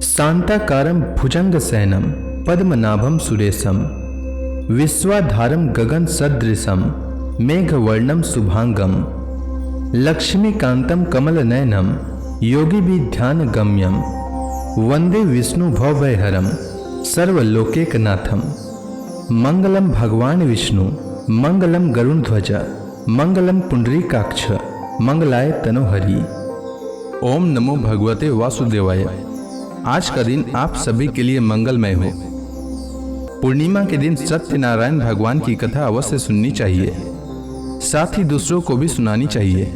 शांताकारं भुजंगशयनं पद्मनाभं सुरेशं विश्वाधारं गगन सदृशं मेघवर्णं शुभांगं लक्ष्मीकांतं कमलनयनं योगिभिर्ध्यानगम्यं वंदे विष्णु भवभयहरं सर्वलोकैकनाथं। मंगलम भगवान विष्णु, मंगलम गरुड़ध्वज, मंगलम पुंडरीकाक्ष, मंगलाय तनोहरि। ओम नमो भगवते वासुदेवाय। आज का दिन आप सभी के लिए मंगलमय हो। पूर्णिमा के दिन सत्यनारायण भगवान की कथा अवश्य सुननी चाहिए, साथ ही दूसरों को भी सुनानी चाहिए।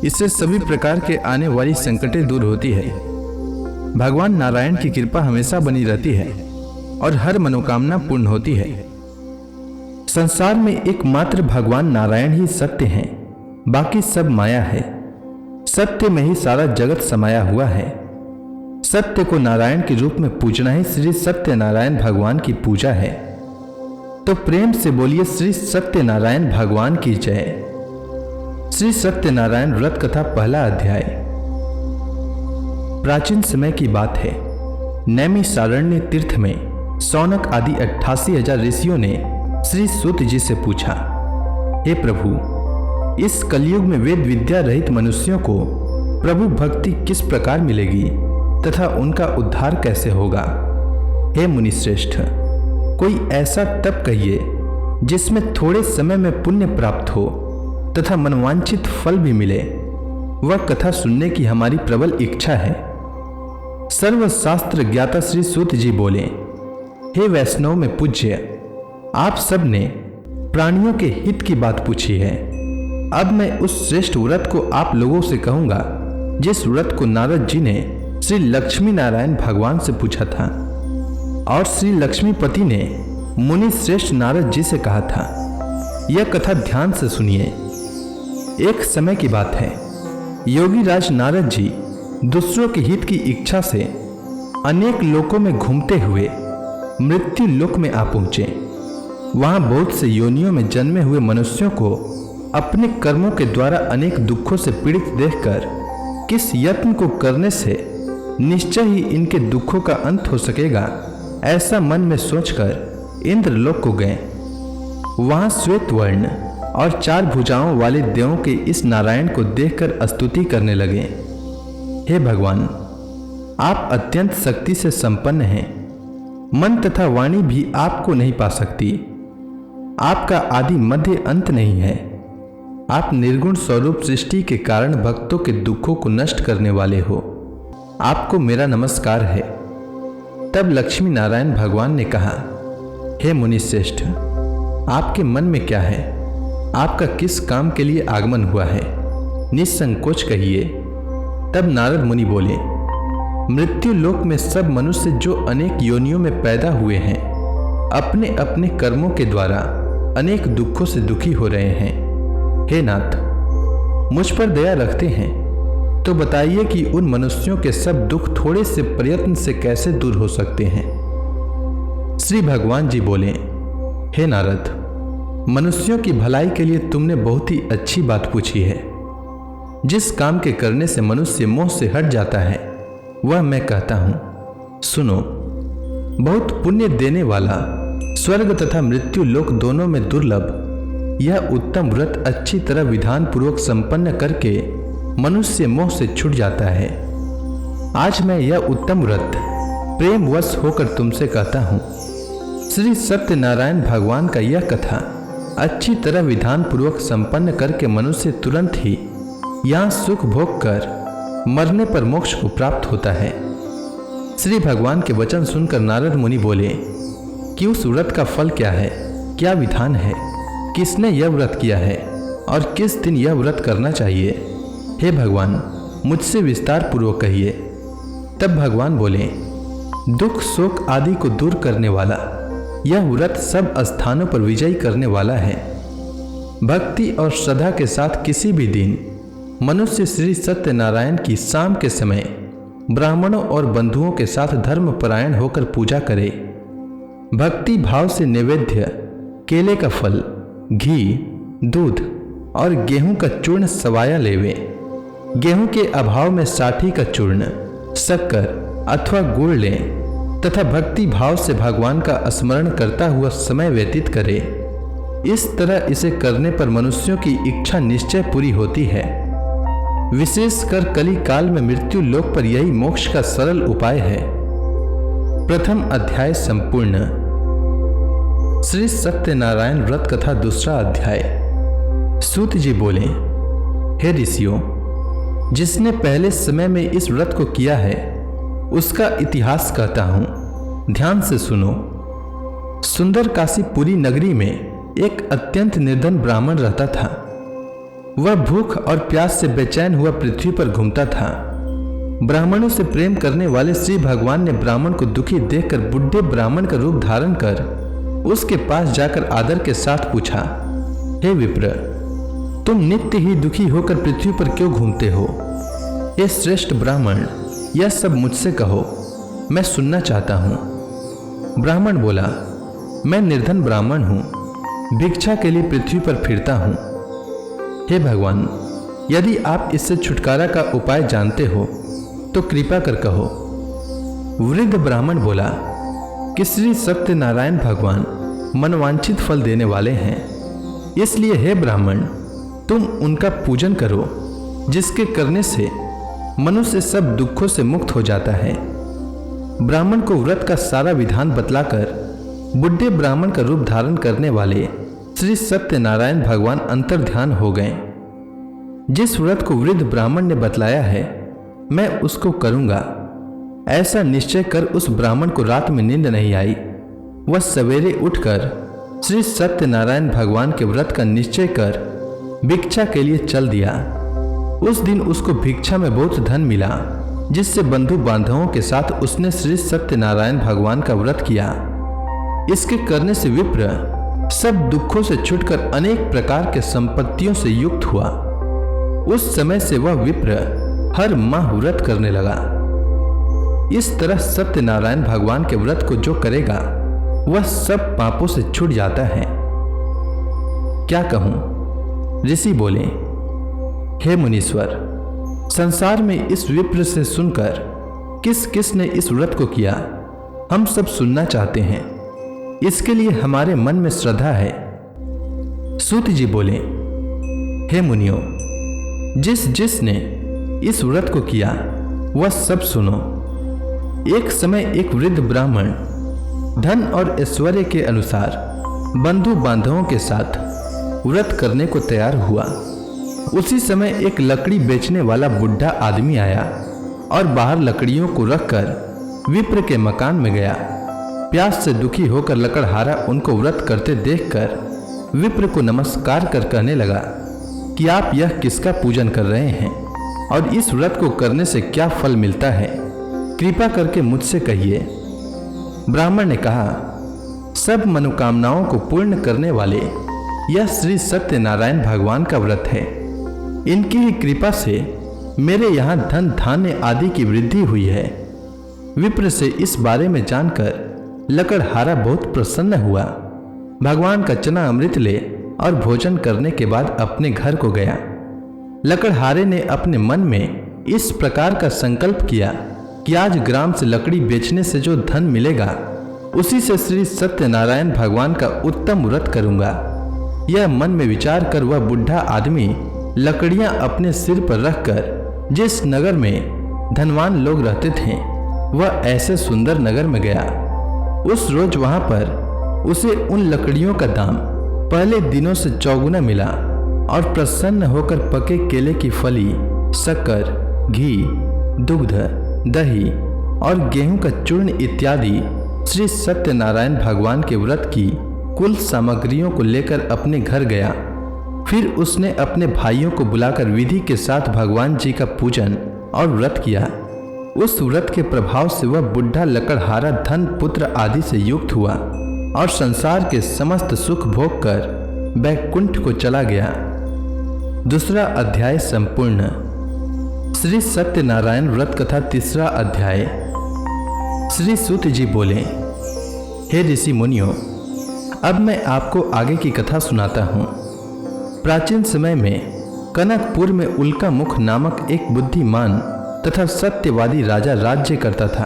इससे सभी प्रकार के आने वाली संकटें दूर होती है। भगवान नारायण की कृपा हमेशा बनी रहती है और हर मनोकामना पूर्ण होती है। संसार में एकमात्र भगवान नारायण ही सत्य हैं, बाकी सब माया है। सत्य में ही सारा जगत समाया हुआ है। सत्य को नारायण के रूप में पूजना ही श्री सत्यनारायण भगवान की पूजा है। तो प्रेम से बोलिए श्री सत्यनारायण भगवान की जय। श्री सत्यनारायण व्रत कथा पहला अध्याय। प्राचीन समय की बात है। नैमिषारण्य तीर्थ में शौनक आदि 88,000 ऋषियों ने श्री सूत जी से पूछा, हे प्रभु, इस कलयुग में वेद विद्या रहित मनुष्यों को प्रभु भक्ति किस प्रकार मिलेगी तथा उनका उद्धार कैसे होगा। हे मुनिश्रेष्ठ, कोई ऐसा तप कहिए जिसमें थोड़े समय में पुण्य प्राप्त हो तथा मनवांछित फल भी मिले। वह कथा सुनने की हमारी प्रबल इच्छा है। सर्वशास्त्र ज्ञाता श्री सूत जी बोले, हे वैष्णव में पूज्य, आप सब ने प्राणियों के हित की बात पूछी है। अब मैं उस श्रेष्ठ व्रत को आप लोगों से कहूंगा जिस व्रत को नारद जी ने श्री लक्ष्मी नारायण भगवान से पूछा था और श्री लक्ष्मीपति ने मुनि श्रेष्ठ नारद जी से कहा था। यह कथा ध्यान से सुनिए। एक समय की बात है। योगी राज नारद जी दूसरों के हित की इच्छा से अनेक लोकों में घूमते हुए मृत्यु लोक में आ पहुंचे। वहां बहुत से योनियों में जन्मे हुए मनुष्यों को अपने कर्मों के द्वारा अनेक दुखों से पीड़ित देखकर किस यत्न को करने से निश्चय ही इनके दुखों का अंत हो सकेगा, ऐसा मन में सोचकर इंद्रलोक को गए। वहां श्वेत वर्ण और 4 भुजाओं वाले देवों के इस नारायण को देखकर स्तुति करने लगे। हे भगवान, आप अत्यंत शक्ति से संपन्न हैं। मन तथा वाणी भी आपको नहीं पा सकती। आपका आदि मध्य अंत नहीं है। आप निर्गुण स्वरूप सृष्टि के कारण भक्तों के दुखों को नष्ट करने वाले हो। आपको मेरा नमस्कार है। तब लक्ष्मी नारायण भगवान ने कहा, हे मुनिश्रेष्ठ, आपके मन में क्या है? आपका किस काम के लिए आगमन हुआ है? निसंकोच कहिए। तब नारद मुनि बोले, मृत्यु लोक में सब मनुष्य जो अनेक योनियों में पैदा हुए हैं, अपने अपने कर्मों के द्वारा अनेक दुखों से दुखी हो रहे हैं। हे नाथ, मुझ पर दया रखते हैं तो बताइए कि उन मनुष्यों के सब दुख थोड़े से प्रयत्न से कैसे दूर हो सकते हैं। श्री भगवान जी बोले, हे नारद, मनुष्यों की भलाई के लिए तुमने बहुत ही अच्छी बात पूछी है। जिस काम के करने से मनुष्य मोह से हट जाता है वह मैं कहता हूं, सुनो। बहुत पुण्य देने वाला, स्वर्ग तथा मृत्यु लोक दोनों में दुर्लभ यह उत्तम व्रत अच्छी तरह विधान पूर्वक संपन्न करके मनुष्य मोह से छूट जाता है। आज मैं यह उत्तम व्रत प्रेमवश होकर तुमसे कहता हूं। श्री सत्यनारायण भगवान का यह कथा अच्छी तरह विधान पूर्वक संपन्न करके मनुष्य तुरंत ही यहाँ सुख भोग कर मरने पर मोक्ष को प्राप्त होता है। श्री भगवान के वचन सुनकर नारद मुनि बोले कि उस व्रत का फल क्या है, क्या विधान है, किसने यह व्रत किया है और किस दिन यह व्रत करना चाहिए। हे भगवान, मुझसे विस्तार पूर्वक कहिए। तब भगवान बोले, दुख शोक आदि को दूर करने वाला यह व्रत सब स्थानों पर विजयी करने वाला है। भक्ति और श्रद्धा के साथ किसी भी दिन मनुष्य श्री सत्यनारायण की शाम के समय ब्राह्मणों और बंधुओं के साथ धर्मपरायण होकर पूजा करे। भक्ति भाव से नैवेद्य केले का फल, घी, दूध और गेहूं का चूर्ण सवाया लेवे। गेहूं के अभाव में साठी का चूर्ण, शक्कर अथवा गुड़ लें तथा भक्ति भाव से भगवान का स्मरण करता हुआ समय व्यतीत करे। इस तरह इसे करने पर मनुष्यों की इच्छा निश्चय पूरी होती है। विशेषकर कली काल में मृत्यु लोक पर यही मोक्ष का सरल उपाय है। प्रथम अध्याय संपूर्ण। श्री सत्यनारायण व्रत कथा दूसरा अध्याय। सूत जी बोले, हे ऋषियों, जिसने पहले समय में इस व्रत को किया है उसका इतिहास कहता हूं, ध्यान से सुनो। सुंदर काशीपुरी नगरी में एक अत्यंत निर्धन ब्राह्मण रहता था। वह भूख और प्यास से बेचैन हुआ पृथ्वी पर घूमता था। ब्राह्मणों से प्रेम करने वाले श्री भगवान ने ब्राह्मण को दुखी देखकर बुढ़े ब्राह्मण का रूप धारण कर उसके पास जाकर आदर के साथ पूछा, हे विप्र, तुम नित्य ही दुखी होकर पृथ्वी पर क्यों घूमते हो? हे श्रेष्ठ ब्राह्मण, यह सब मुझसे कहो, मैं सुनना चाहता हूं। ब्राह्मण बोला, मैं निर्धन ब्राह्मण हूं, भिक्षा के लिए पृथ्वी पर फिरता हूं। हे भगवान, यदि आप इससे छुटकारा का उपाय जानते हो तो कृपा कर कहो। वृद्ध ब्राह्मण बोला कि श्री सत्यनारायण भगवान मनवांछित फल देने वाले हैं, इसलिए हे ब्राह्मण, तुम उनका पूजन करो, जिसके करने से मनुष्य सब दुखों से मुक्त हो जाता है। ब्राह्मण को व्रत का सारा विधान बतलाकर बुढ़े ब्राह्मण का रूप धारण करने वाले श्री सत्यनारायण भगवान अंतर्ध्यान हो गए। जिस व्रत को वृद्ध ब्राह्मण ने बतलाया है मैं उसको करूंगा, ऐसा निश्चय कर उस ब्राह्मण को रात में नींद नहीं आई। वह सवेरे उठकर श्री सत्यनारायण भगवान के व्रत का निश्चय कर भिक्षा के लिए चल दिया। उस दिन उसको भिक्षा में बहुत धन मिला, जिससे बंधु बांधवों के साथ उसने श्री सत्यनारायण भगवान का व्रत किया। इसके करने से विप्र सब दुखों से छुटकर अनेक प्रकार के संपत्तियों से युक्त हुआ। उस समय से वह विप्र हर माह व्रत करने लगा। इस तरह सत्यनारायण भगवान के व्रत को जो करेगा वह सब पापों से छूट जाता है। क्या कहूं? ऋषि बोले, हे मुनीश्वर, संसार में इस विप्र से सुनकर किस किस ने इस व्रत को किया हम सब सुनना चाहते हैं। इसके लिए हमारे मन में श्रद्धा है। सूत जी बोले, हे मुनियों, जिस जिसने इस व्रत को किया वह सब सुनो। एक समय एक वृद्ध ब्राह्मण धन और ऐश्वर्य के अनुसार बंधु बांधवों के साथ व्रत करने को तैयार हुआ। उसी समय एक लकड़ी बेचने वाला बुढ़ा आदमी आया और बाहर लकड़ियों को रखकर विप्र के मकान में गया। प्यास से दुखी होकर लकड़हारा उनको व्रत करते देखकर विप्र को नमस्कार कर कहने लगा कि आप यह किसका पूजन कर रहे हैं और इस व्रत को करने से क्या फल मिलता है, कृपा करके मुझसे कहिए। ब्राह्मण ने कहा, सब मनोकामनाओं को पूर्ण करने वाले यह श्री सत्यनारायण भगवान का व्रत है। इनकी ही कृपा से मेरे यहाँ धन धान्य आदि की वृद्धि हुई है। विप्र से इस बारे में जानकर लकड़हारा बहुत प्रसन्न हुआ। भगवान का चना अमृत ले और भोजन करने के बाद अपने घर को गया। लकड़हारे ने अपने मन में इस प्रकार का संकल्प किया कि आज ग्राम से लकड़ी बेचने से जो धन मिलेगा उसी से श्री सत्यनारायण भगवान का उत्तम व्रत करूंगा। यह मन में विचार कर वह बुढ़ा आदमी लकड़ियां अपने सिर पर रखकर जिस नगर में धनवान लोग रहते थे वह ऐसे सुंदर नगर में गया। उस रोज वहां पर उसे उन लकड़ियों का दाम पहले दिनों से चौगुना मिला और प्रसन्न होकर पके केले की फली, शक्कर, घी, दुग्ध, दही और गेहूं का चूर्ण इत्यादि श्री सत्यनारायण भगवान के व्रत की कुल सामग्रियों को लेकर अपने घर गया। फिर उसने अपने भाइयों को बुलाकर विधि के साथ भगवान जी का पूजन और व्रत किया। उस व्रत के प्रभाव से वह बुढ़ा लकड़हारा धन पुत्र आदि से युक्त हुआ और संसार के समस्त सुख भोग कर बैकुंठ को चला गया। दूसरा अध्याय संपूर्ण। श्री सत्यनारायण व्रत कथा तीसरा अध्याय। श्री सूत जी बोले, हे ऋषि मुनियों, अब मैं आपको आगे की कथा सुनाता हूँ। प्राचीन समय में कनकपुर में उल्का मुख नामक एक बुद्धिमान तथा सत्यवादी राजा राज्य करता था।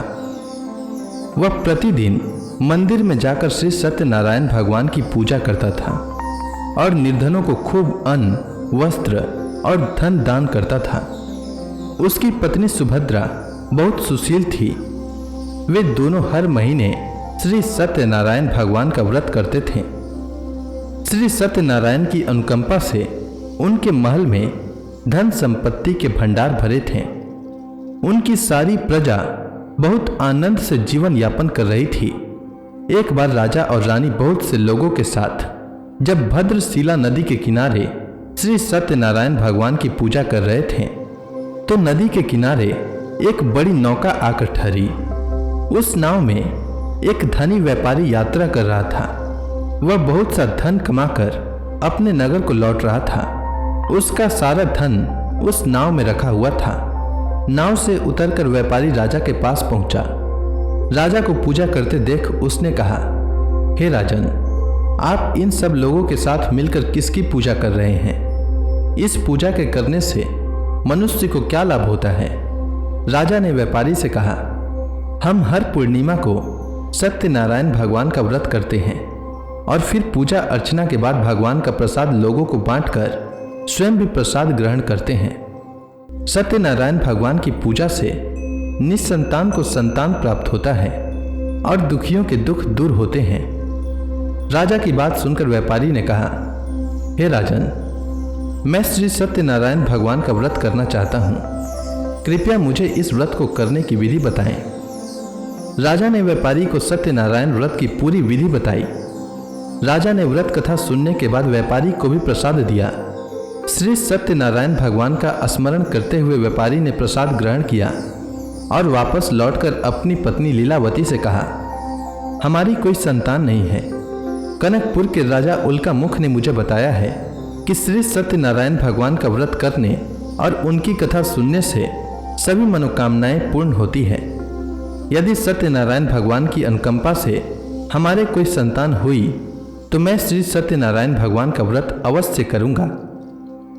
वह प्रतिदिन मंदिर में जाकर श्री सत्यनारायण भगवान की पूजा करता था और निर्धनों को खूब अन्न, वस्त्र और धन दान करता था। उसकी पत्नी सुभद्रा बहुत सुशील थी। वे दोनों हर महीने श्री सत्यनारायण भगवान का व्रत करते थे। श्री सत्यनारायण की अनुकंपा से उनके महल में धन संपत्ति के भंडार भरे थे। उनकी सारी प्रजा बहुत आनंद से जीवन यापन कर रही थी। एक बार राजा और रानी बहुत से लोगों के साथ जब भद्रशिला नदी के किनारे श्री सत्यनारायण भगवान की पूजा कर रहे थे तो नदी के किनारे एक बड़ी नौका आकर ठहरी। उस नाव में एक धनी व्यापारी यात्रा कर रहा था। वह बहुत सा धन कमाकर अपने नगर को लौट रहा था। उसका सारा धन उस नाव में रखा हुआ था। नाव से उतरकर व्यापारी राजा के पास पहुंचा। राजा को पूजा करते देख उसने कहा, हे राजन, आप इन सब लोगों के साथ मिलकर किसकी पूजा कर रहे हैं? इस पूजा के करने से मनुष्य को क्या लाभ होता है? राजा ने व्यापारी से कहा, हम हर पूर्णिमा को सत्यनारायण भगवान का व्रत करते हैं और फिर पूजा अर्चना के बाद भगवान का प्रसाद लोगों को बांटकर स्वयं भी प्रसाद ग्रहण करते हैं। सत्यनारायण भगवान की पूजा से निसंतान को संतान प्राप्त होता है और दुखियों के दुख दूर होते हैं। राजा की बात सुनकर व्यापारी ने कहा, हे राजन, मैं श्री सत्यनारायण भगवान का व्रत करना चाहता हूँ। कृपया मुझे इस व्रत को करने की विधि बताएं। राजा ने व्यापारी को सत्यनारायण व्रत की पूरी विधि बताई। राजा ने व्रत कथा सुनने के बाद व्यापारी को भी प्रसाद दिया। श्री सत्यनारायण भगवान का स्मरण करते हुए व्यापारी ने प्रसाद ग्रहण किया और वापस लौटकर अपनी पत्नी लीलावती से कहा, हमारी कोई संतान नहीं है। कनकपुर के राजा उल्का मुख ने मुझे बताया है कि श्री सत्यनारायण भगवान का व्रत करने और उनकी कथा सुनने से सभी मनोकामनाएं पूर्ण होती है। यदि सत्यनारायण भगवान की अनुकंपा से हमारे कोई संतान हुई तो मैं श्री सत्यनारायण भगवान का व्रत अवश्य करूंगा।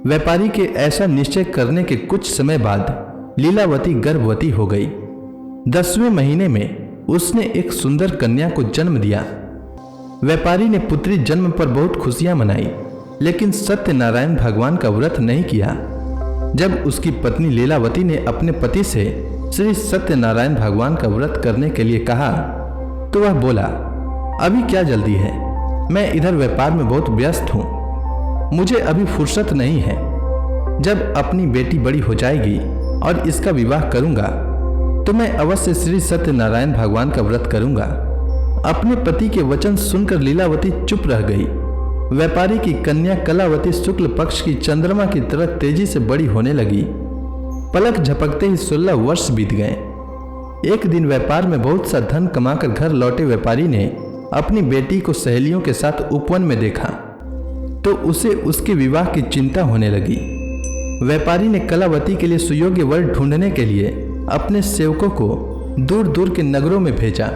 व्यापारी के ऐसा निश्चय करने के कुछ समय बाद लीलावती गर्भवती हो गई। 10वें महीने में उसने एक सुंदर कन्या को जन्म दिया। व्यापारी ने पुत्री जन्म पर बहुत खुशियां मनाई, लेकिन सत्यनारायण भगवान का व्रत नहीं किया। जब उसकी पत्नी लीलावती ने अपने पति से श्री सत्यनारायण भगवान का व्रत करने के लिए कहा तो वह बोला, अभी क्या जल्दी है, मैं इधर व्यापार में बहुत व्यस्त हूँ, मुझे अभी फुर्सत नहीं है। जब अपनी बेटी बड़ी हो जाएगी और इसका विवाह करूंगा तो मैं अवश्य श्री सत्यनारायण भगवान का व्रत करूंगा। अपने पति के वचन सुनकर लीलावती चुप रह गई। व्यापारी की कन्या कलावती शुक्ल पक्ष की चंद्रमा की तरह तेजी से बड़ी होने लगी। पलक झपकते ही 16 वर्ष बीत गए। एक दिन व्यापार में बहुत सा धन कमाकर घर लौटे व्यापारी ने अपनी बेटी को सहेलियों के साथ उपवन में देखा तो उसे उसके विवाह की चिंता होने लगी। व्यापारी ने कलावती के लिए सुयोग्य वर ढूंढने के लिए अपने सेवकों को दूर दूर के नगरों में भेजा।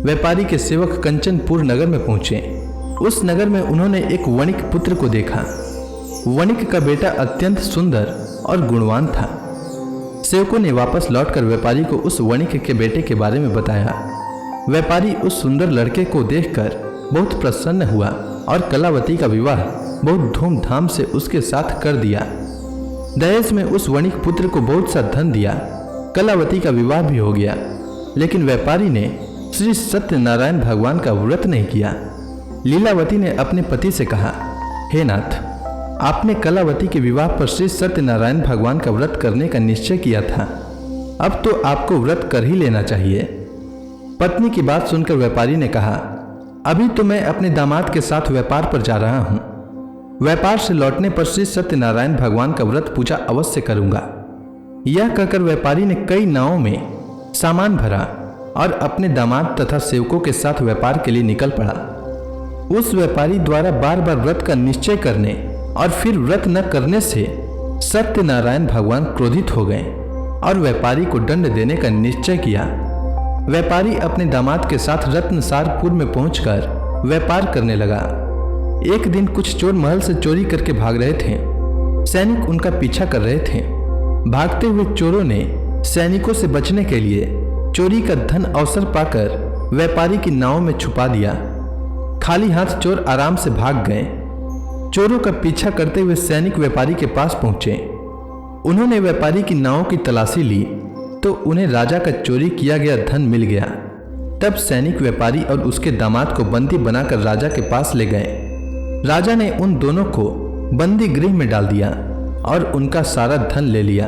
व्यापारी के सेवक कंचनपुर नगर में पहुंचे। उस नगर में उन्होंने एक वणिक पुत्र को देखा। वणिक का बेटा अत्यंत सुंदर और गुणवान था। सेवकों ने वापस लौटकर व्यापारी को उस वणिक के बेटे के बारे में बताया। व्यापारी उस सुंदर लड़के को देखकर बहुत प्रसन्न हुआ और कलावती का विवाह बहुत धूमधाम से उसके साथ कर दिया। दहेज में उस वणिक पुत्र को बहुत सा धन दिया। कलावती का विवाह भी हो गया, लेकिन व्यापारी ने श्री सत्यनारायण भगवान का व्रत नहीं किया। लीलावती ने अपने पति से कहा, हे नाथ, आपने कलावती के विवाह पर श्री सत्यनारायण भगवान का व्रत करने का निश्चय किया था, अब तो आपको व्रत कर ही लेना चाहिए। पत्नी की बात सुनकर व्यापारी ने कहा, अभी तो मैं अपने दामाद के साथ व्यापार पर जा रहा हूँ। व्यापार से लौटने पर श्री सत्यनारायण भगवान का व्रत पूजा अवश्य करूंगा। यह कहकर व्यापारी ने कई नावों में सामान भरा और अपने दामाद तथा सेवकों के साथ व्यापार के लिए निकल पड़ा। उस व्यापारी द्वारा बार बार व्रत का निश्चय करने और फिर व्रत न करने से सत्यनारायण भगवान क्रोधित हो गए और व्यापारी को दंड देने का निश्चय किया। व्यापारी अपने दामाद के साथ रत्नसारपुर में पहुंचकर व्यापार करने लगा। एक दिन कुछ चोर महल से चोरी करके भाग रहे थे। सैनिक उनका पीछा कर रहे थे। भागते हुए चोरों ने सैनिकों से बचने के लिए चोरी का धन अवसर पाकर व्यापारी की नाव में छुपा दिया। खाली हाथ चोर आराम से भाग गए। चोरों का पीछा करते हुए सैनिक व्यापारी के पास पहुंचे। उन्होंने व्यापारी की नाव की तलाशी ली तो उन्हें राजा का चोरी किया गया धन मिल गया। तब सैनिक व्यापारी और उसके दामाद को बंदी बनाकर राजा के पास ले गए। राजा ने उन दोनों को बंदी गृह में डाल दिया और उनका सारा धन ले लिया।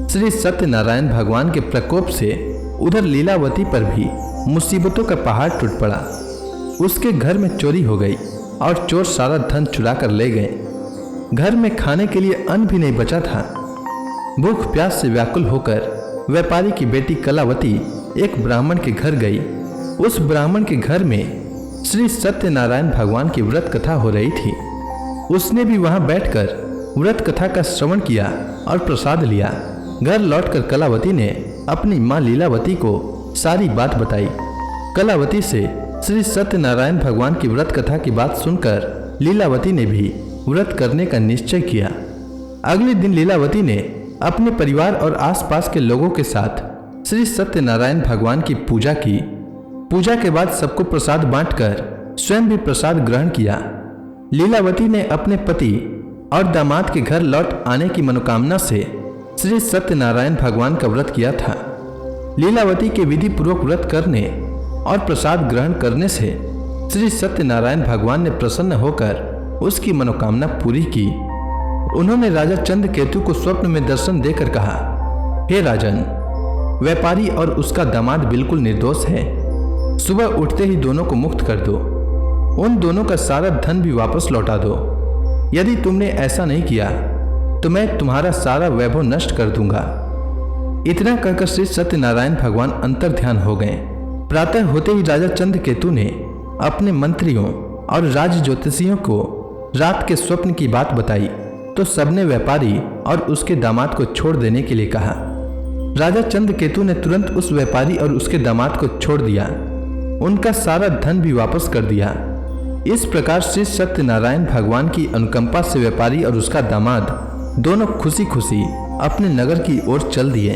श्री सत्यनारायण भगवान के प्रकोप से उधर लीलावती पर भी मुसीबतों का पहाड़ टूट पड़ा। उसके घर में चोरी हो गई और चोर सारा धन चुरा कर ले गए। घर में खाने के लिए अन्न भी नहीं बचा था। भूख प्यास से व्याकुल होकर व्यापारी की बेटी कलावती एक ब्राह्मण के घर गई। उस ब्राह्मण के घर में श्री सत्यनारायण भगवान की व्रत कथा हो रही थी। उसने भी वहां बैठकर व्रत कथा का श्रवण किया और प्रसाद लिया। घर लौटकर कलावती ने अपनी मां लीलावती को सारी बात बताई। कलावती से श्री सत्यनारायण भगवान की व्रत कथा की बात सुनकर लीलावती ने भी व्रत करने का निश्चय किया। अगले दिन लीलावती ने अपने परिवार और आसपास के लोगों के साथ श्री सत्यनारायण भगवान की पूजा की। पूजा के बाद सबको प्रसाद बांटकर स्वयं भी प्रसाद ग्रहण किया। लीलावती ने अपने पति और दामाद के घर लौट आने की मनोकामना से श्री सत्यनारायण भगवान का व्रत किया था। लीलावती के विधि पूर्वक व्रत करने और प्रसाद ग्रहण करने से श्री सत्यनारायण भगवान ने प्रसन्न होकर उसकी मनोकामना पूरी की। उन्होंने राजा चंद्रकेतु को स्वप्न में दर्शन देकर कहा, हे राजन, व्यापारी और उसका दामाद बिल्कुल निर्दोष है। सुबह उठते ही दोनों को मुक्त कर दो। उन दोनों का सारा धन भी वापस लौटा दो। यदि तुमने ऐसा नहीं किया तो मैं तुम्हारा सारा वैभव नष्ट कर दूंगा। इतना कहकर श्री सत्यनारायण भगवान अंतर ध्यान हो गए। प्रातः होते ही राजा चंद्रकेतु ने अपने मंत्रियों और राज ज्योतिषियों को रात के स्वप्न की बात बताई तो सबने व्यापारी और उसके दामाद को छोड़ देने के लिए कहा। राजा चंद्रकेतु ने तुरंत उस व्यापारी और उसके दामाद को छोड़ दिया। उनका सारा धन भी वापस कर दिया। इस प्रकार श्री सत्यनारायण भगवान की अनुकंपा से व्यापारी और उसका दामाद दोनों खुशी खुशी अपने नगर की ओर चल दिए।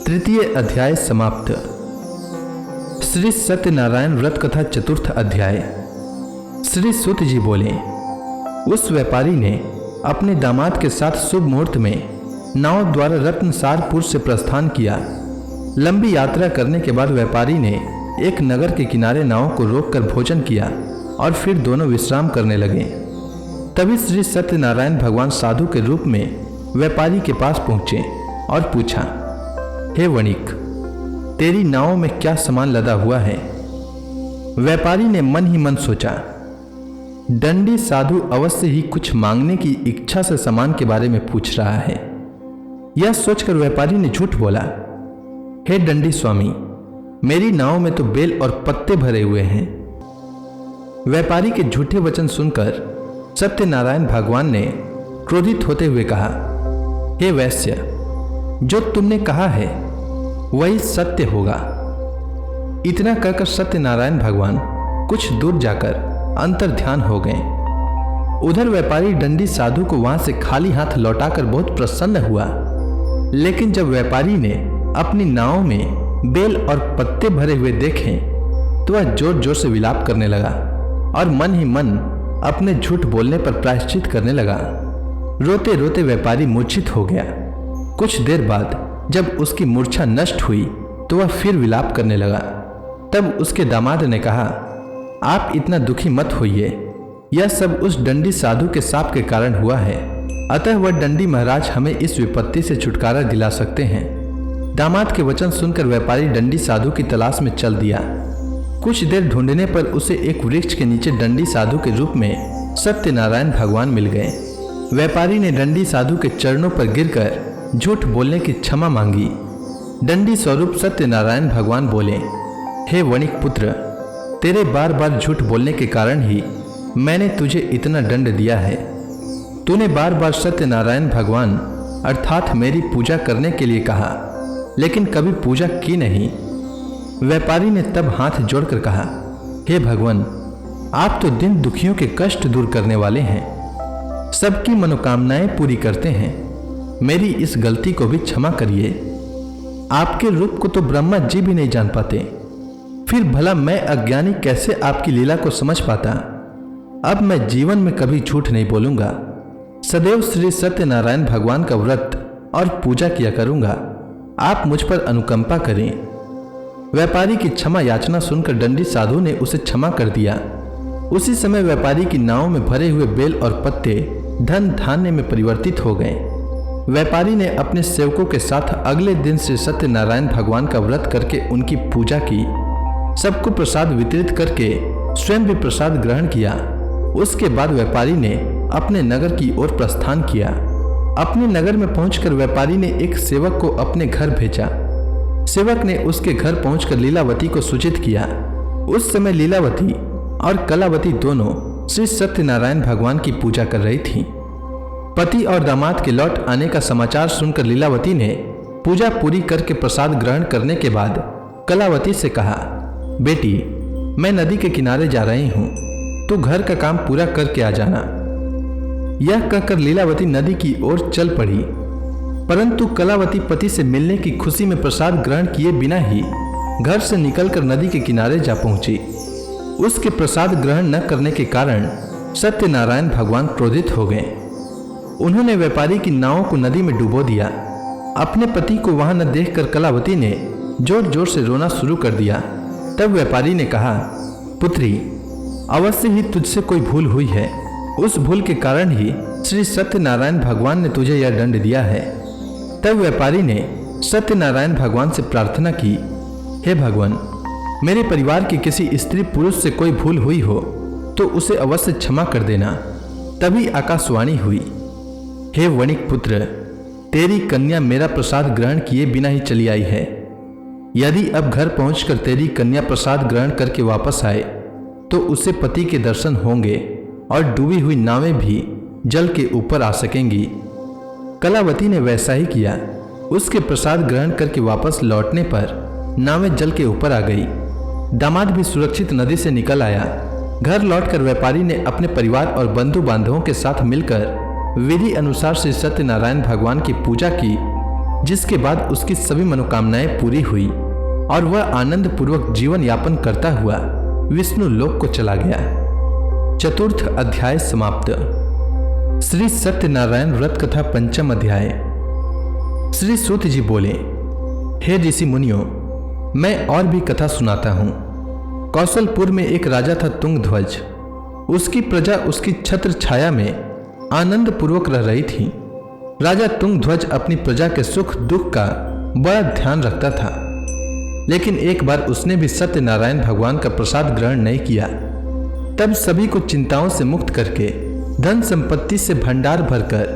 तृतीय अध्याय समाप्त। श्री सत्यनारायण व्रत कथा चतुर्थ अध्याय। श्री सूत जी बोले, उस व्यापारी ने अपने दामाद के साथ शुभ मुहूर्त में नाव द्वारा रत्नसारपुर से प्रस्थान किया। लंबी यात्रा करने के बाद व्यापारी ने एक नगर के किनारे नाव को रोककर भोजन किया और फिर दोनों विश्राम करने लगे। तभी श्री सत्यनारायण भगवान साधु के रूप में व्यापारी के पास पहुंचे और पूछा, हे वणिक, तेरी नाव में क्या सामान लदा हुआ है? व्यापारी ने मन ही मन सोचा, दंडी साधु अवश्य ही कुछ मांगने की इच्छा से सामान के बारे में पूछ रहा है। यह सोचकर व्यापारी ने झूठ बोला, हे दंडी स्वामी, मेरी नाव में तो बेल और पत्ते भरे हुए हैं। व्यापारी के झूठे वचन सुनकर सत्यनारायण भगवान ने क्रोधित होते हुए कहा, हे वैश्य, जो तुमने कहा है वही सत्य होगा। इतना कहकर सत्यनारायण भगवान कुछ दूर जाकर अंतर ध्यान हो गए। उधर व्यापारी दंडी साधु को वहां से खाली हाथ लौटाकर बहुत प्रसन्न हुआ। लेकिन जब व्यापारी ने अपनी नाव में बेल और पत्ते भरे हुए देखे तो वह जोर जोर से विलाप करने लगा और मन ही मन अपने झूठ बोलने पर प्रायश्चित करने लगा। रोते रोते व्यापारी मूर्छित हो गया। कुछ देर बाद जब उसकी मूर्छा नष्ट हुई तो वह फिर विलाप करने लगा। तब उसके दामाद ने कहा, आप इतना दुखी मत होइए, यह सब उस दंडी साधु के शाप के कारण हुआ है। अतः वह दंडी महाराज हमें इस विपत्ति से छुटकारा दिला सकते हैं। दामाद के वचन सुनकर व्यापारी दंडी साधु की तलाश में चल दिया। कुछ देर ढूंढने पर उसे एक वृक्ष के नीचे दंडी साधु के रूप में सत्यनारायण भगवान मिल गए। व्यापारी ने दंडी साधु के चरणों पर गिरकर झूठ बोलने की क्षमा मांगी। दंडी स्वरूप सत्यनारायण भगवान बोले, हे वणिक पुत्र, तेरे बार बार झूठ बोलने के कारण ही मैंने तुझे इतना दंड दिया है। तूने बार बार सत्यनारायण भगवान अर्थात मेरी पूजा करने के लिए कहा, लेकिन कभी पूजा की नहीं। व्यापारी ने तब हाथ जोड़कर कहा, हे भगवान, आप तो दिन दुखियों के कष्ट दूर करने वाले हैं, सबकी मनोकामनाएं पूरी करते हैं। मेरी इस गलती को भी क्षमा करिए। आपके रूप को तो ब्रह्मा जी भी नहीं जान पाते, फिर भला मैं अज्ञानी कैसे आपकी लीला को समझ पाता। अब मैं जीवन में कभी झूठ नहीं बोलूंगा, सदैव श्री सत्यनारायण भगवान का व्रत और पूजा किया करूंगा। आप मुझ पर अनुकंपा करें। व्यापारी की क्षमा याचना सुनकर दंडी साधु ने उसे क्षमा कर दिया। उसी समय व्यापारी की नाव में भरे हुए बेल और पत्ते धन धान्य में परिवर्तित हो गए। व्यापारी ने अपने सेवकों के साथ अगले दिन श्री सत्यनारायण भगवान का व्रत करके उनकी पूजा की। सबको प्रसाद वितरित करके स्वयं भी प्रसाद ग्रहण किया। उसके बाद व्यापारी ने अपने नगर की ओर प्रस्थान किया। अपने नगर में पहुंचकर व्यापारी ने एक सेवक को अपने घर भेजा। सेवक ने उसके घर पहुंचकर लीलावती को सूचित किया। उस समय लीलावती और कलावती दोनों श्री सत्यनारायण भगवान की पूजा कर रही थीं। पति और दामाद के लौट आने का समाचार सुनकर लीलावती ने पूजा पूरी करके प्रसाद ग्रहण करने के बाद कलावती से कहा, बेटी, मैं नदी के किनारे जा रही हूँ, तो घर का काम पूरा करके आ जाना। यह कहकर लीलावती नदी की ओर चल पड़ी, परंतु कलावती पति से मिलने की खुशी में प्रसाद ग्रहण किए बिना ही घर से निकलकर नदी के किनारे जा पहुंची। उसके प्रसाद ग्रहण न करने के कारण सत्यनारायण भगवान क्रोधित हो गए। उन्होंने व्यापारी की नाव को नदी में डुबो दिया। अपने पति को वहां न देखकर कलावती ने जोर जोर से रोना शुरू कर दिया। तब व्यापारी ने कहा, पुत्री, अवश्य ही तुझसे कोई भूल हुई है। उस भूल के कारण ही श्री सत्यनारायण भगवान ने तुझे यह दंड दिया है। तब व्यापारी ने सत्यनारायण भगवान से प्रार्थना की, हे भगवान, मेरे परिवार के किसी स्त्री पुरुष से कोई भूल हुई हो तो उसे अवश्य क्षमा कर देना। तभी आकाशवाणी हुई, हे वणिक पुत्र, तेरी कन्या मेरा प्रसाद ग्रहण किए बिना ही चली आई है। यदि अब घर पहुंचकर तेरी कन्या प्रसाद ग्रहण करके वापस आए तो उसे पति के दर्शन होंगे और डूबी हुई नावें भी जल के ऊपर आ सकेंगी। कलावती ने वैसा ही किया। उसके प्रसाद ग्रहण करके वापस लौटने पर नावें जल के ऊपर आ गई। दामाद भी सुरक्षित नदी से निकल आया। घर लौटकर व्यापारी ने अपने परिवार और बंधु बांधवों के साथ मिलकर विधि अनुसार श्री सत्यनारायण भगवान की पूजा की, जिसके बाद उसकी सभी मनोकामनाएं पूरी हुई और वह आनंद पूर्वक जीवन यापन करता हुआ विष्णु लोक को चला गया। चतुर्थ अध्याय समाप्त। श्री सत्यनारायण व्रत कथा पंचम अध्याय। श्री सूत जी बोले, हे ऋषि मुनियों, मैं और भी कथा सुनाता हूँ। कौशलपुर में एक राजा था तुंगध्वज। उसकी प्रजा उसकी छत्र छाया में आनंद पूर्वक रह रही थी। राजा तुंगध्वज अपनी प्रजा के सुख दुख का बड़ा ध्यान रखता था, लेकिन एक बार उसने भी सत्यनारायण भगवान का प्रसाद ग्रहण नहीं किया। तब सभी को चिंताओं से मुक्त करके धन संपत्ति से भंडार भरकर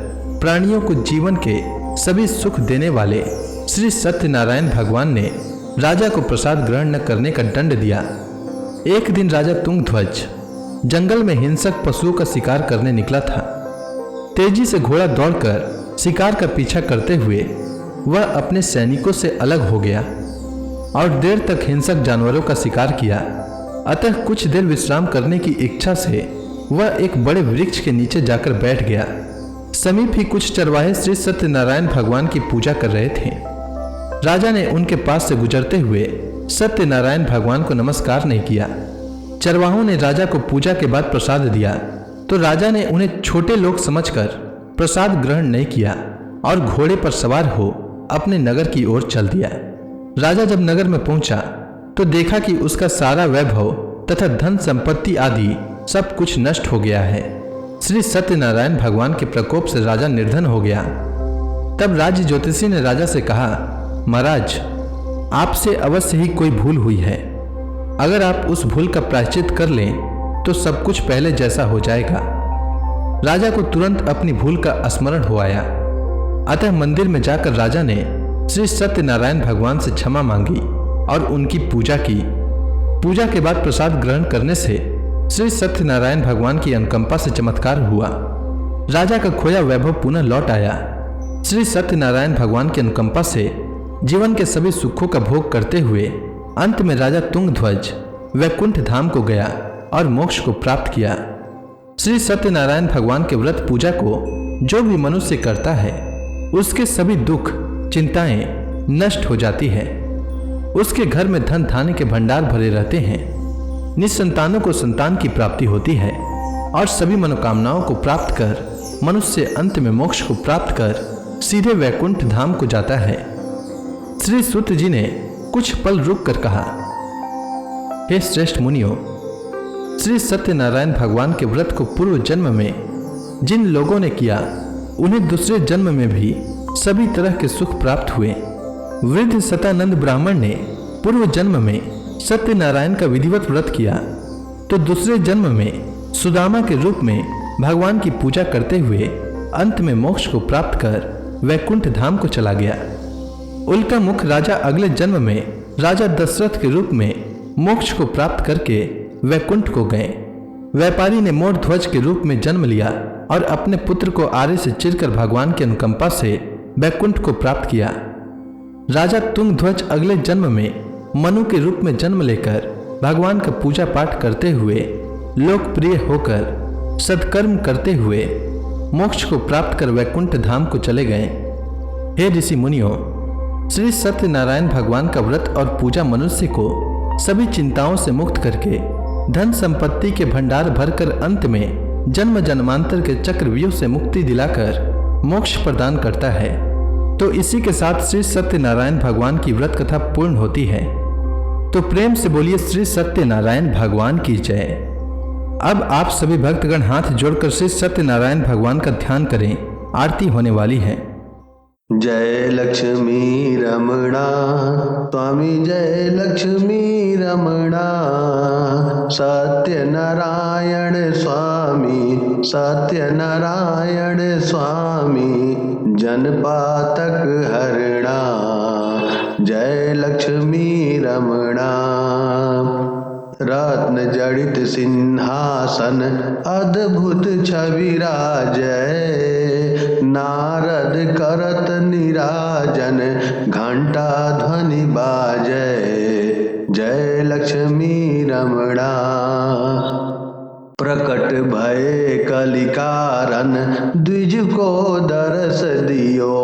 प्राणियों को जीवन के सभी सुख देने वाले श्री सत्यनारायण भगवान ने राजा को प्रसाद ग्रहण न करने का दंड दिया। एक दिन राजा तुंगध्वज जंगल में हिंसक पशुओं का शिकार करने निकला था। तेजी से घोड़ा दौड़कर शिकार का पीछा करते हुए वह अपने सैनिकों से अलग हो गया और देर तक हिंसक जानवरों का शिकार किया। अतः कुछ देर विश्राम करने की इच्छा से वह एक बड़े वृक्ष के नीचे जाकर बैठ गया। समीप ही कुछ चरवाहे श्री सत्यनारायण भगवान की पूजा कर रहे थे। राजा ने उनके पास से गुजरते हुए सत्यनारायण भगवान को नमस्कार नहीं किया। चरवाहों ने राजा को पूजा के बाद प्रसाद दिया तो राजा ने उन्हें छोटे लोग समझकर प्रसाद ग्रहण नहीं किया और घोड़े पर सवार हो अपने नगर की ओर चल दिया। राजा जब नगर में पहुंचा तो देखा कि उसका सारा वैभव तथा धन संपत्ति आदि सब कुछ नष्ट हो गया है। श्री सत्यनारायण भगवान के प्रकोप से राजा निर्धन हो गया। तब राज्य ज्योतिषी ने राजा से कहा, महाराज, आपसे अवश्य ही कोई भूल हुई है। अगर आप उस भूल का प्रायश्चित कर लें तो सब कुछ पहले जैसा हो जाएगा। राजा को तुरंत अपनी भूल का स्मरण हो आया। अतः मंदिर में जाकर राजा ने श्री सत्यनारायण भगवान से क्षमा मांगी और उनकी पूजा की। पूजा के बाद प्रसाद ग्रहण करने से श्री सत्यनारायण भगवान की अनुकंपा से चमत्कार हुआ। राजा का खोया वैभव पुनः लौट आया। श्री सत्यनारायण भगवान की अनुकंपा से जीवन के सभी सुखों का भोग करते हुए अंत में राजा तुंगध्वज वैकुंठ धाम को गया और मोक्ष को प्राप्त किया। श्री सत्यनारायण भगवान के व्रत पूजा को जो भी मनुष्य करता है उसके सभी दुख, चिंताएं नष्ट हो जाती है। उसके घर में धन धान्य के भंडार भरे रहते हैं। निसंतानों को संतान की प्राप्ति होती है और सभी मनोकामनाओं को प्राप्त कर मनुष्य अंत में मोक्ष को प्राप्त कर सीधे वैकुंठ धाम को जाता है। श्री सूत जी ने कुछ पल रुक कर कहा, हे श्रेष्ठ मुनियों, श्री सत्यनारायण भगवान के व्रत को पूर्व जन्म में जिन लोगों ने किया उन्हें दूसरे जन्म में भी सभी तरह के सुख प्राप्त हुए। वृद्ध सतानंद ब्राह्मण ने पूर्व जन्म में सत्यनारायण का विधिवत व्रत किया तो दूसरे जन्म में सुदामा के रूप में भगवान की पूजा करते हुए अंत में मोक्ष को प्राप्त कर वैकुंठ धाम को चला गया। उल्का मुख राजा अगले जन्म में राजा दशरथ के रूप में मोक्ष को प्राप्त करके वैकुंठ को गए। व्यापारी ने मोर ध्वज के रूप में जन्म लिया और अपने पुत्र को आरे से चिरकर भगवान की अनुकंपा से वैकुंठ को प्राप्त किया। राजा तुंग ध्वज अगले जन्म में मनु के रूप में जन्म लेकर भगवान का पूजा पाठ करते हुए लोकप्रिय होकर सत्कर्म करते हुए मोक्ष को प्राप्त कर वैकुंठ धाम को चले गए। हे ऋषि मुनियों, श्री सत्यनारायण भगवान का व्रत और पूजा मनुष्य को सभी चिंताओं से मुक्त करके धन संपत्ति के भंडार भरकर अंत में जन्म जन्मांतर के चक्रव्यूह से मुक्ति दिलाकर मोक्ष प्रदान करता है। तो इसी के साथ श्री सत्यनारायण भगवान की व्रत कथा पूर्ण होती है। तो प्रेम से बोलिए श्री सत्यनारायण भगवान की जय। अब आप सभी भक्तगण हाथ जोड़कर श्री सत्यनारायण भगवान का ध्यान करें, आरती होने वाली है। जय लक्ष्मी रमणा स्वामी, जय लक्ष्मी रमणा, सत्यनारायण स्वामी, सत्यनारायण स्वामी, जनपातक हरणा, जय लक्ष्मी रमणा। रत्न जड़ित सिंहासन अद्भुत छवि राजय, नारद करत निराजन घंटा ध्वनि बाजय, जय लक्ष्मी रमणा। प्रकट भय कलिकारन द्विज को दरस दियो,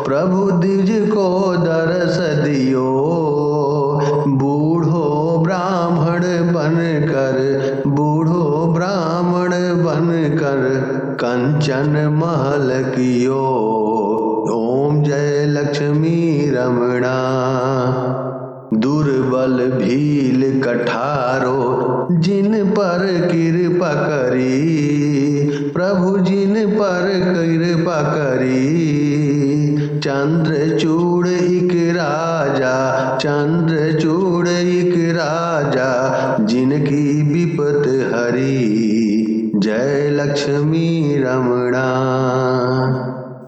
प्रभु द्विज को दरस दियो, बूढ़ो ब्राह्मण बनकर, बूढ़ो ब्राह्मण बनकर कंचन महल कियो, ओम जय लक्ष्मी रमणा। दुर्बल भील कठारो जिन पर कृपा करी, प्रभु जिन पर कृपा करी, चंद्रचूड़ एक राजा, चंद्रचूड़ एक राजा, जिनकी विपत हरी, जय लक्ष्मी रमणा।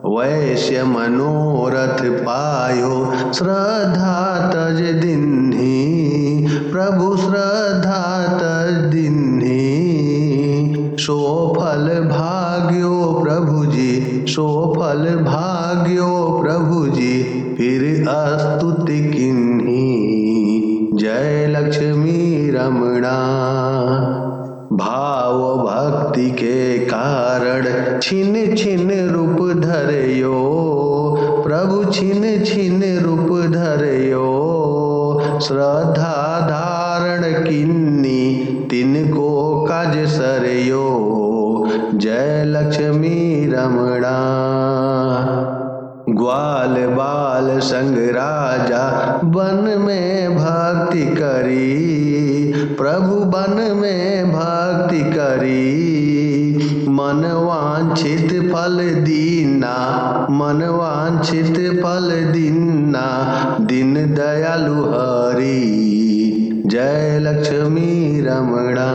वैश्य मनोरथ पायो श्रद्धा तज दिन्ही, प्रभु श्रद्धा तज दिन्ही, सो फल भाग्यो प्रभु जी, सो फल भाग्यो प्रभु जी, फिर स्तुति किन्ही, जय लक्ष्मी रमणा। भाव भक्ति के कारण छिन छिन रूप धरयो, प्रभु छिन छिन रूप धरयो, श्रद्धा धारण किन्नी तिनको काज सरयो, जय लक्ष्मी रमणा। ग्वाल बाल संग राजा वन में भक्ति करी, प्रभु वन में भक्ति करी, मन वांछित फल दीना, मन वांछित फल दीना, दिन दयालु हरि, जय लक्ष्मी रमणा।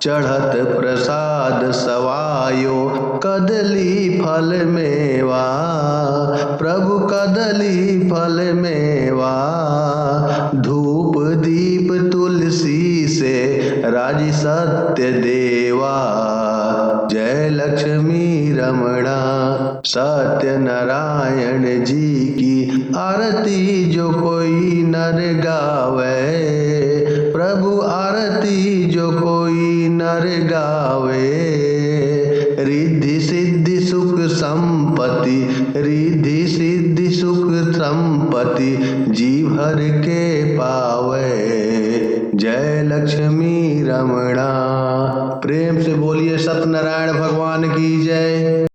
चढ़त प्रसाद सवायो कदली फल मेवा, प्रभु कदली फल मेवा, धूप दीप तुलसी से राजी सत्य देवा, जय लक्ष्मी रमणा। सत्यनारायण जी की आरती जो कोई नर गावे, प्रभु आरती जो कोई नर गावे, रिद्धि सिद्धि सुख संपत्ति, रिद्धि सिद्धि पति जी भर के पावे। जय लक्ष्मी रमणा। प्रेम से बोलिए सत्यनारायण भगवान की जय।